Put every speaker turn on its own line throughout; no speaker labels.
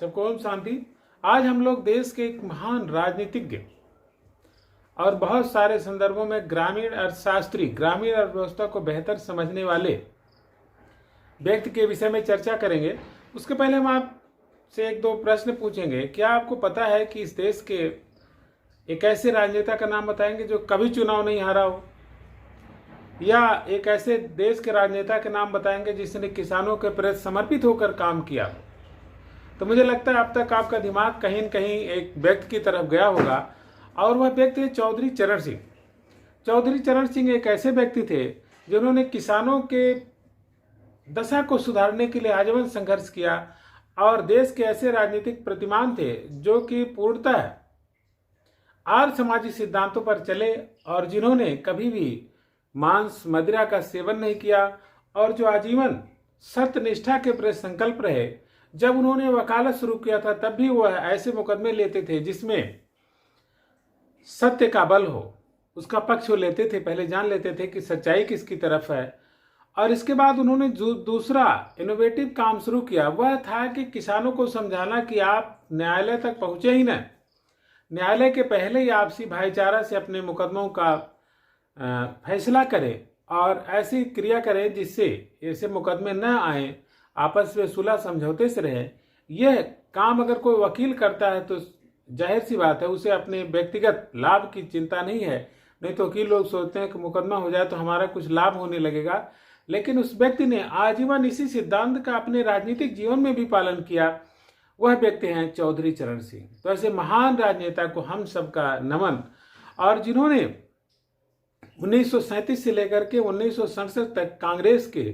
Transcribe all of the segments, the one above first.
सबको ओम शांति। आज हम लोग देश के एक महान राजनीतिज्ञ और बहुत सारे संदर्भों में ग्रामीण अर्थशास्त्री, ग्रामीण अर्थव्यवस्था को बेहतर समझने वाले व्यक्ति के विषय में चर्चा करेंगे। उसके पहले हम आपसे एक दो प्रश्न पूछेंगे। क्या आपको पता है कि इस देश के एक ऐसे राजनेता का नाम बताएंगे जो कभी चुनाव नहीं हारा हो, या एक ऐसे देश के राजनेता के नाम बताएंगे जिसने किसानों के प्रति समर्पित होकर काम किया? तो मुझे लगता है अब तक आपका दिमाग कहीं न कहीं एक व्यक्ति की तरफ गया होगा, और वह व्यक्ति है चौधरी चरण सिंह। चौधरी चरण सिंह एक ऐसे व्यक्ति थे जिन्होंने किसानों के दशा को सुधारने के लिए आजीवन संघर्ष किया, और देश के ऐसे राजनीतिक प्रतिमान थे जो कि पूर्णतः आर्य सामाजिक सिद्धांतों पर चले, और जिन्होंने कभी भी मांस मदिरा का सेवन नहीं किया, और जो आजीवन सत्यनिष्ठा के प्रति संकल्प रहे। जब उन्होंने वकालत शुरू किया था तब भी वह ऐसे मुकदमे लेते थे जिसमें सत्य का बल हो, उसका पक्ष वो लेते थे। पहले जान लेते थे कि सच्चाई किसकी तरफ है। और इसके बाद उन्होंने जो दूसरा इनोवेटिव काम शुरू किया वह था कि किसानों को समझाना कि आप न्यायालय तक पहुंचे ही न, न्यायालय के पहले ही आपसी भाईचारा से अपने मुकदमों का फैसला करें और ऐसी क्रिया करें जिससे ऐसे मुकदमे न आए, आपस में सुलह समझौते से रहे। यह काम अगर कोई वकील करता है तो जाहिर सी बात है उसे अपने व्यक्तिगत लाभ की चिंता नहीं है। नहीं तो वकील लोग सोचते हैं कि मुकदमा हो जाए तो हमारा कुछ लाभ होने लगेगा, लेकिन उस व्यक्ति ने आजीवन इसी सिद्धांत का अपने राजनीतिक जीवन में भी पालन किया। वह व्यक्ति हैं चौधरी चरण सिंह। तो ऐसे महान राजनेता को हम सबका नमन। और जिन्होंने 1937 से लेकर के 1967 तक कांग्रेस के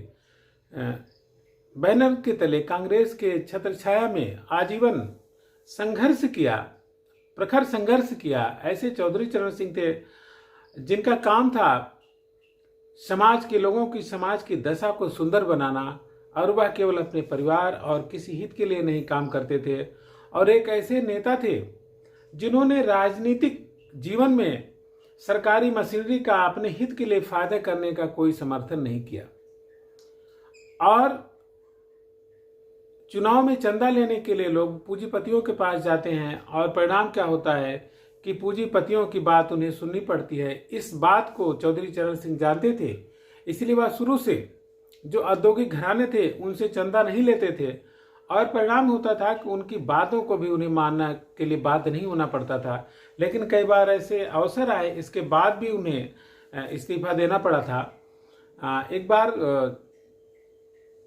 बैनर के तले, कांग्रेस के छत्रछाया में आजीवन संघर्ष किया, प्रखर संघर्ष किया, ऐसे चौधरी चरण सिंह थे जिनका काम था समाज के लोगों की, समाज की दशा को सुंदर बनाना। और वह केवल अपने परिवार और किसी हित के लिए नहीं काम करते थे, और एक ऐसे नेता थे जिन्होंने राजनीतिक जीवन में सरकारी मशीनरी का अपने हित के लिए फायदा करने का कोई समर्थन नहीं किया। और चुनाव में चंदा लेने के लिए लोग पूंजीपतियों के पास जाते हैं, और परिणाम क्या होता है कि पूंजीपतियों की बात उन्हें सुननी पड़ती है। इस बात को चौधरी चरण सिंह जानते थे, इसलिए वह शुरू से जो औद्योगिक घराने थे उनसे चंदा नहीं लेते थे, और परिणाम होता था कि उनकी बातों को भी उन्हें मानने के लिए बाध्य नहीं होना पड़ता था। लेकिन कई बार ऐसे अवसर आए, इसके बाद भी उन्हें इस्तीफा देना पड़ा था। एक बार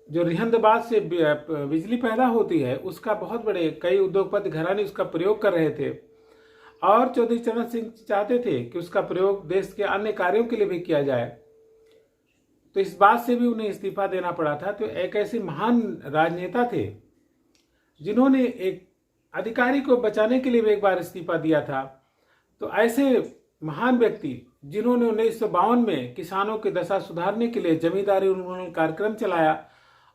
जो रिहंदबाद से बिजली पैदा होती है उसका बहुत बड़े कई उद्योगपति घराने उसका प्रयोग कर रहे थे, और चौधरी चरण सिंह चाहते थे कि उसका प्रयोग देश के अन्य कार्यों के लिए भी किया जाए, तो इस बात से भी उन्हें इस्तीफा देना पड़ा था। तो एक ऐसे महान राजनेता थे जिन्होंने एक अधिकारी को बचाने के लिए भी एक बार इस्तीफा दिया था। तो ऐसे महान व्यक्ति जिन्होंने 1952 में किसानों की दशा सुधारने के लिए जमींदारी उन्मूलन कार्यक्रम चलाया,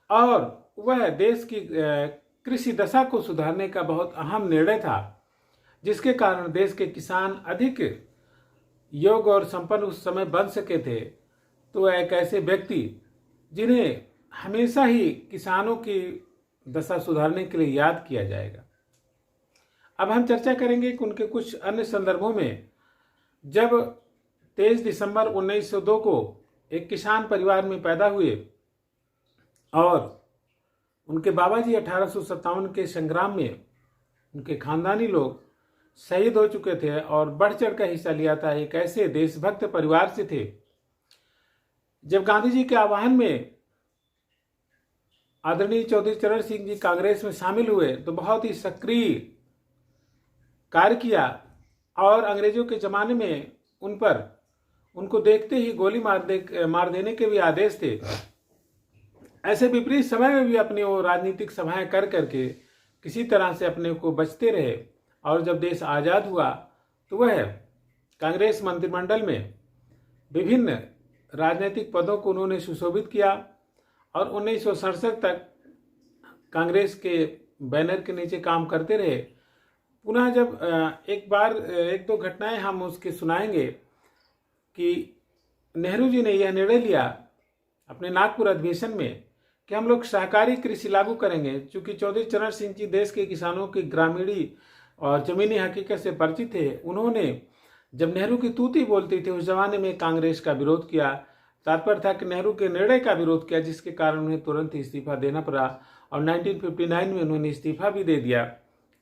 और वह देश की कृषि दशा को सुधारने का बहुत अहम निर्णय था, जिसके कारण देश के किसान अधिक योग्य और संपन्न उस समय बन सके थे। तो एक ऐसे व्यक्ति जिन्हें हमेशा ही किसानों की दशा सुधारने के लिए याद किया जाएगा। अब हम चर्चा करेंगे कि उनके कुछ अन्य संदर्भों में। जब 23 दिसंबर 1902 को एक किसान परिवार में पैदा हुए, और उनके बाबा जी 1857 के संग्राम में उनके खानदानी लोग शहीद हो चुके थे और बढ़ चढ़ कर हिस्सा लिया था। एक ऐसे देशभक्त परिवार से थे। जब गांधी जी के आह्वान में आदरणीय चौधरी चरण सिंह जी कांग्रेस में शामिल हुए तो बहुत ही सक्रिय कार्य किया, और अंग्रेजों के जमाने में उनको देखते ही गोली मार देने के भी आदेश थे। ऐसे विपरीत समय में भी अपनी वो राजनीतिक सभाएं कर करके किसी तरह से अपने को बचते रहे, और जब देश आज़ाद हुआ तो वह कांग्रेस मंत्रिमंडल में विभिन्न राजनीतिक पदों को उन्होंने सुशोभित किया, और 1967 तक कांग्रेस के बैनर के नीचे काम करते रहे। पुनः जब एक दो घटनाएं हम उसके सुनाएंगे कि नेहरू जी ने यह निर्णय लिया अपने नागपुर अधिवेशन में कि हम लोग सहकारी कृषि लागू करेंगे। चूंकि चौधरी चरण सिंह जी देश के किसानों की ग्रामीणी और जमीनी हकीकत से परिचित थे। उन्होंने जब नेहरू की तूती बोलती थी उस जमाने में कांग्रेस का विरोध किया। तात्पर्य था कि नेहरू के निर्णय का विरोध किया, जिसके कारण उन्हें तुरंत इस्तीफा देना पड़ा और 1959 में उन्होंने इस्तीफा भी दे दिया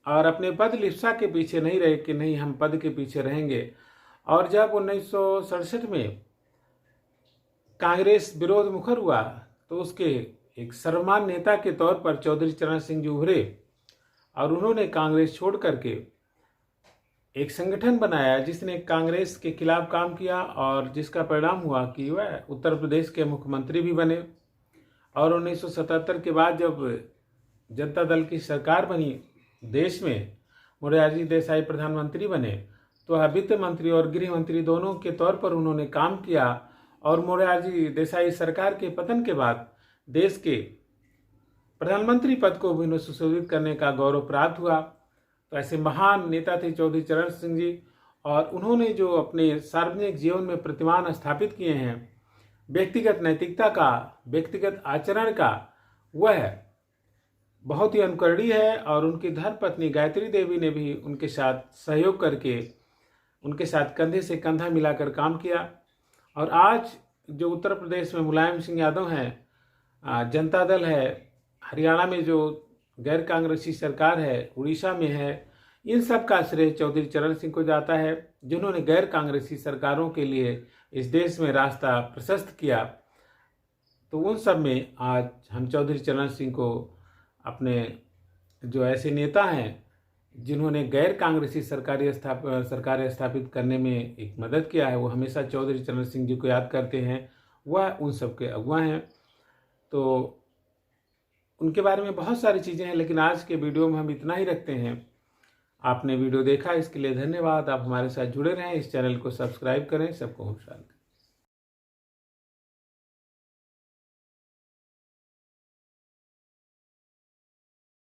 और अपने पद लिप्सा के पीछे नहीं रहे कि नहीं हम पद के पीछे रहेंगे। और जब 1967 में कांग्रेस विरोध मुखर हुआ तो उसके एक सर्वमान्य नेता के तौर पर चौधरी चरण सिंह जी उभरे और उन्होंने कांग्रेस छोड़ करके एक संगठन बनाया जिसने कांग्रेस के खिलाफ काम किया और जिसका परिणाम हुआ कि वह उत्तर प्रदेश के मुख्यमंत्री भी बने। और 1977 के बाद जब जनता दल की सरकार बनी देश में, मोरारजी देसाई प्रधानमंत्री बने, तो वह वित्त मंत्री और गृह मंत्री दोनों के तौर पर उन्होंने काम किया। और मोरारजी देसाई सरकार के पतन के बाद देश के प्रधानमंत्री पद को भी उन्हें सुशोभित करने का गौरव प्राप्त हुआ। तो ऐसे महान नेता थे चौधरी चरण सिंह जी, और उन्होंने जो अपने सार्वजनिक जीवन में प्रतिमान स्थापित किए हैं व्यक्तिगत नैतिकता का, व्यक्तिगत आचरण का, वह बहुत ही अनुकरणीय है। और उनकी धर्मपत्नी गायत्री देवी ने भी उनके साथ सहयोग करके उनके साथ कंधे से कंधा मिलाकर काम किया। और आज जो उत्तर प्रदेश में मुलायम सिंह यादव हैं, जनता दल है, हरियाणा में जो गैर कांग्रेसी सरकार है, उड़ीसा में है, इन सब का श्रेय चौधरी चरण सिंह को जाता है, जिन्होंने गैर कांग्रेसी सरकारों के लिए इस देश में रास्ता प्रशस्त किया। तो उन सब में आज हम चौधरी चरण सिंह को अपने जो ऐसे नेता हैं जिन्होंने गैर कांग्रेसी सरकारें स्थापित करने में एक मदद किया है, वो हमेशा चौधरी चरण सिंह जी को याद करते हैं। वह उन सब के अगुवा हैं। तो उनके बारे में बहुत सारी चीज़ें हैं, लेकिन आज के वीडियो में हम इतना ही रखते हैं। आपने वीडियो देखा इसके लिए धन्यवाद। आप हमारे साथ जुड़े रहें, इस चैनल को सब्सक्राइब करें। सबको शांति।